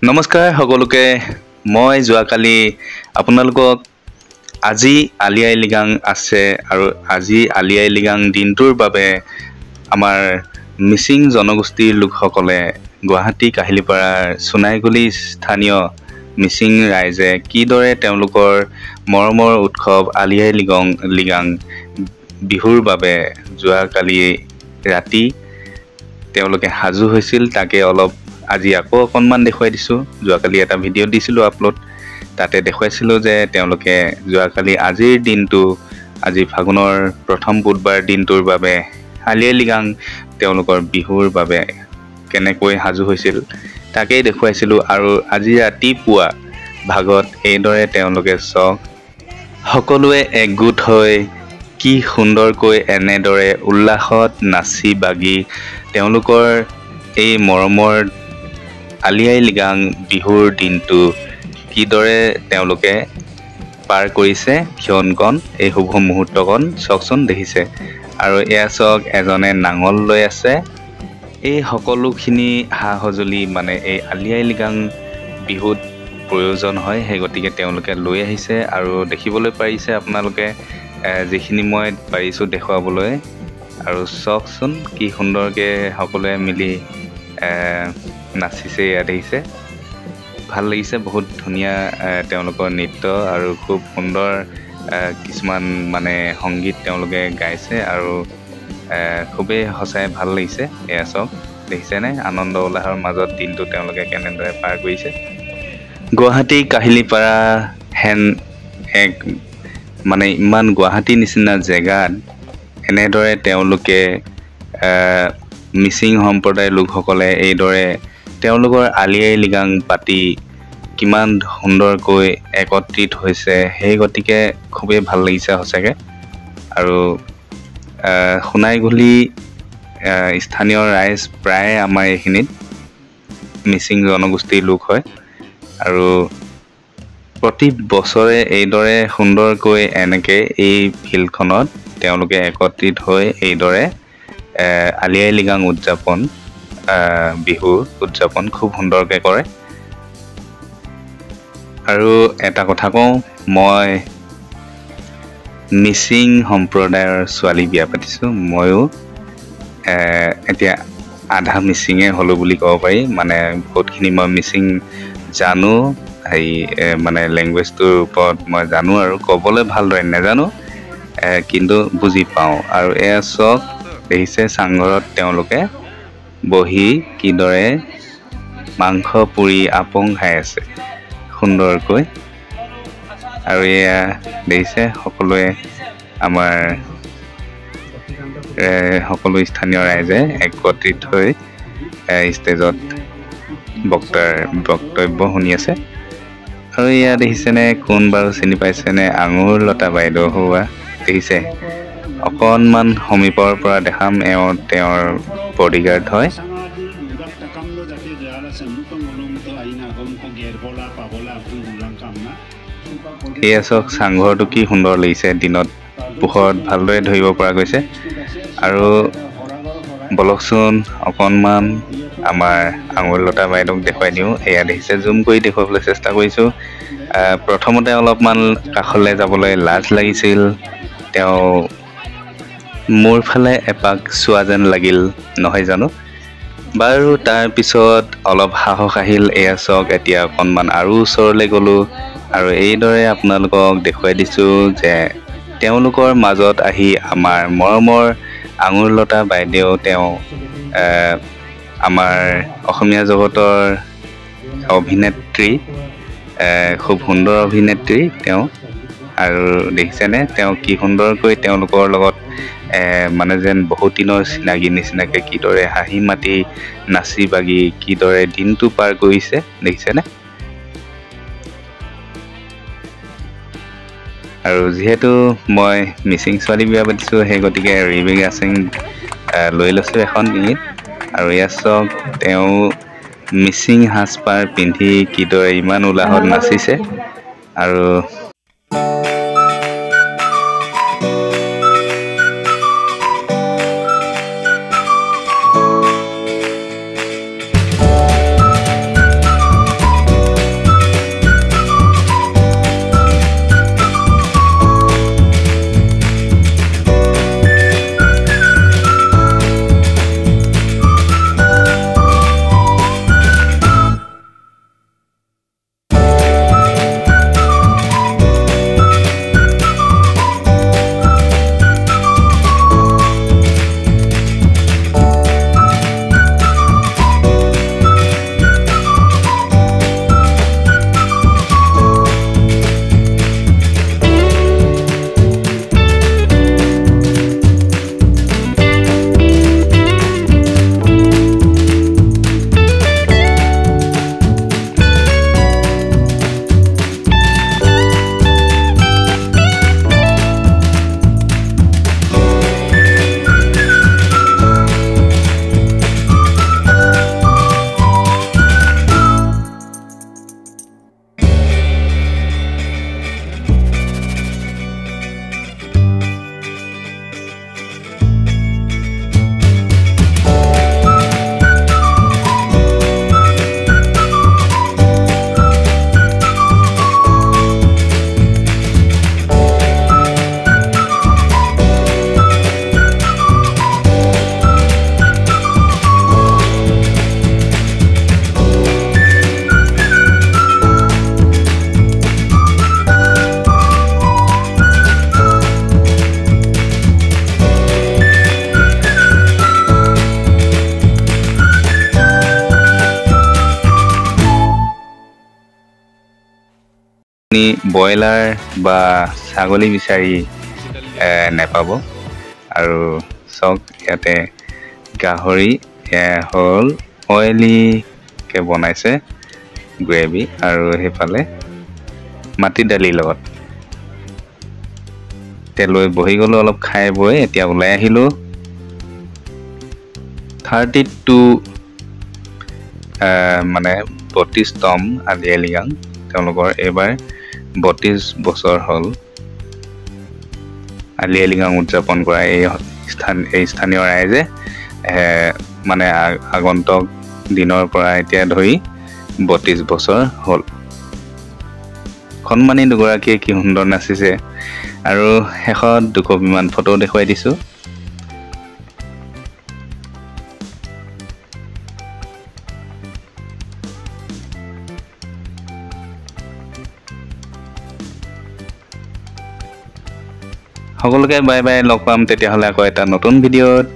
নমস্কাৰ সকলোকে মই যোৱাকালি আপোনালোকক আজি আলি আই লৃগাং আছে আৰু আজি আলি আই লৃগাং দিনটোৰ বাবে আমাৰ মিচিং জনগোষ্ঠীৰ লোকসকলে গুৱাহাটী কাহিলিপাৰাৰ সোণাইগুলি স্থানীয় মিচিং ৰাইজে কিদৰে তেওঁলোকৰ মৰমৰ উৎসৱ আলি আই লৃগাং বিহুৰ বাবে যোৱাকালি ৰাতি তেওঁলোকে সাজু হৈছিল তাকে অলপ আজি আকৌ অকণমান দেখুৱাই দিছোঁ যোৱাকালি এটা ভিডিঅ' দিছিলোঁ আপলোড তাতে দেখুৱাইছিলোঁ যে তেওঁলোকে যোৱাকালি আজিৰ দিনটো আজি ফাগুনৰ প্ৰথম বুধবাৰ দিনটোৰ বাবে আলি আই লৃগাং তেওঁলোকৰ বিহুৰ বাবে কেনেকৈ সাজু হৈছিল তাকেই দেখুৱাইছিলোঁ আৰু আজি ৰাতিপুৱা ভাগত এইদৰে তেওঁলোকে সকলোৱে একগোট হৈ কি সুন্দৰকৈ এনেদৰে উল্লাসত নাচি বাগি তেওঁলোকৰ এই মৰমৰ আলি আই লৃগাং বিহুৰ দিনটো কিদৰে তেওঁলোকে পাৰ কৰিছে ক্ষণকণ এই শুভ মুহূৰ্তকণ চাওকচোন দেখিছে আৰু এয়া চাওক এজনে নাঙল লৈ আছে এই সকলোখিনি সা সঁজুলি মানে এই আলি আই লৃগাং বিহুত প্ৰয়োজন হয় সেই গতিকে তেওঁলোকে লৈ আহিছে আৰু দেখিবলৈ পাৰিছে আপোনালোকে যিখিনি মই পাৰিছোঁ দেখুৱাবলৈ আৰু চাওকচোন কি সুন্দৰকৈ সকলোৱে মিলি নাচিছে ইয়াত দেখিছে ভাল লাগিছে বহুত ধুনীয়া তেওঁলোকৰ নৃত্য আৰু খুব সুন্দৰ কিছুমান মানে সংগীত তেওঁলোকে গাইছে আৰু খুবেই সঁচাই ভাল লাগিছে এয়া চাওক দেখিছেনে আনন্দ উল্লাহৰ মাজত দিনটো তেওঁলোকে কেনেদৰে পাৰ কৰিছে গুৱাহাটী কাহিলিপাৰা হেন এক মানে ইমান গুৱাহাটী নিচিনা জেগাত এনেদৰে তেওঁলোকে মিচিং সম্প্ৰদায়ৰ লোকসকলে এইদৰে তেওঁলোকৰ আলি আই লৃগাং পাতি কিমান সুন্দৰকৈ একত্ৰিত হৈছে সেই গতিকে খুবেই ভাল লাগিছে সঁচাকৈ আৰু সোণাইগুলি স্থানীয় ৰাইজ প্ৰায় আমাৰ এইখিনিত মিচিং জনগোষ্ঠীৰ লোক হয় আৰু প্ৰতি বছৰে এইদৰে সুন্দৰকৈ এনেকৈ এই ফিল্ডখনত তেওঁলোকে একত্ৰিত হৈ এইদৰে আলি আই লৃগাং বিহু উদযাপন খুব সুন্দৰকৈ কৰে আৰু এটা কথা কওঁ মই মিচিং সম্প্ৰদায়ৰ ছোৱালী বিয়া পাতিছোঁ ময়ো এতিয়া আধা মিচিঙে হ'লোঁ বুলি ক'ব পাৰি মানে বহুতখিনি মই মিচিং জানো হেৰি মানে লেংগুৱেজটোৰ ওপৰত মই জানো আৰু ক'বলৈ ভালদৰে নাজানো কিন্তু বুজি পাওঁ আৰু এয়া চব দেখিছে চাংঘৰত তেওঁলোকে বহি কিদৰে মাংস পুৰি আপং খাই আছে সুন্দৰকৈ আৰু এয়া দেখিছে সকলোৱে আমাৰ সকলো স্থানীয় ৰাইজে একত্ৰিত হৈ ষ্টেজত বক্তাৰ বক্তব্য শুনি আছে আৰু এয়া দেখিছেনে কোন বাৰু চিনি পাইছেনে আঙুৰ লতা বাইদেউ হোৱা দেখিছে অকণমান সমীপৰ পৰা দেখাম তেওঁৰ বডিগাৰ্ড হয় এয়া চাওক চাংঘৰটো কি সুন্দৰ লাগিছে দিনত পোহৰত ভালদৰে ধৰিব পৰা গৈছে আৰু বলকচোন অকণমান আমাৰ আঙুৰ লতা বাইদেউক দেখুৱাই দিওঁ এয়া দেখিছে জুম কৰি দেখুৱাবলৈ চেষ্টা কৰিছোঁ প্ৰথমতে অলপমান কাষলৈ যাবলৈ লাজ লাগিছিল তেওঁ মোৰ ফালে এপাক চোৱা যেন লাগিল নহয় জানো বাৰু তাৰপিছত অলপ সাহস আহিল এয়া চাওক এতিয়া অকণমান আৰু ওচৰলৈ গ'লোঁ আৰু এইদৰে আপোনালোকক দেখুৱাই দিছোঁ যে তেওঁলোকৰ মাজত আহি আমাৰ মৰমৰ আঙুৰ লতা বাইদেউ তেওঁ আমাৰ অসমীয়া জগতৰ অভিনেত্ৰী খুব সুন্দৰ অভিনেত্ৰী তেওঁ আৰু দেখিছেনে তেওঁ কি সুন্দৰকৈ তেওঁলোকৰ লগত মানে যেন বহুত দিনৰ চিনাকি নিচিনাকৈ কিদৰে হাঁহি মাতি নাচি বাগি কিদৰে দিনটো পাৰ কৰিছে দেখিছেনে আৰু যিহেতু মই মিচিং ছোৱালী বিয়া পাতিছোঁ সেই গতিকে ৰিবি গাছিং লৈ লৈছোঁ এখন ডিঙিত আৰু ইয়াত চাওক তেওঁ মিচিং সাজপাৰ পিন্ধি কিদৰে ইমান উলাহত নাচিছে আৰু আপুনি ব্ৰইলাৰ বা ছাগলী বিচাৰি নেপাব। আৰু চাওক ইয়াতে গাহৰি হ'ল অইলিকৈ বনাইছে গ্ৰেভি, আৰু সেইফালে মাটি দালিৰ লগত লৈ বহি গ'লোঁ। অলপ খাই বৈ এতিয়া ওলাই আহিলোঁ। 32 মানে 32তম আলি আই লৃগাং। তেওঁলোকৰ এইবাৰ 32 বছৰ হ'ল আলি আই লৃগাং উদযাপন কৰা এই স্থানীয় ৰাইজে মানে আগন্তুক দিনৰ পৰা এতিয়া ধৰি 32 বছৰ হ'ল। সন্মানী দুগৰাকীয়ে কি সুন্দৰ নাচিছে, আৰু শেষত 2 কপিমান ফটো দেখুৱাই দিছোঁ। সকলোকে বাই বাই, লগ পাম তেতিয়াহ'লে আকৌ এটা নতুন ভিডিঅ'ত।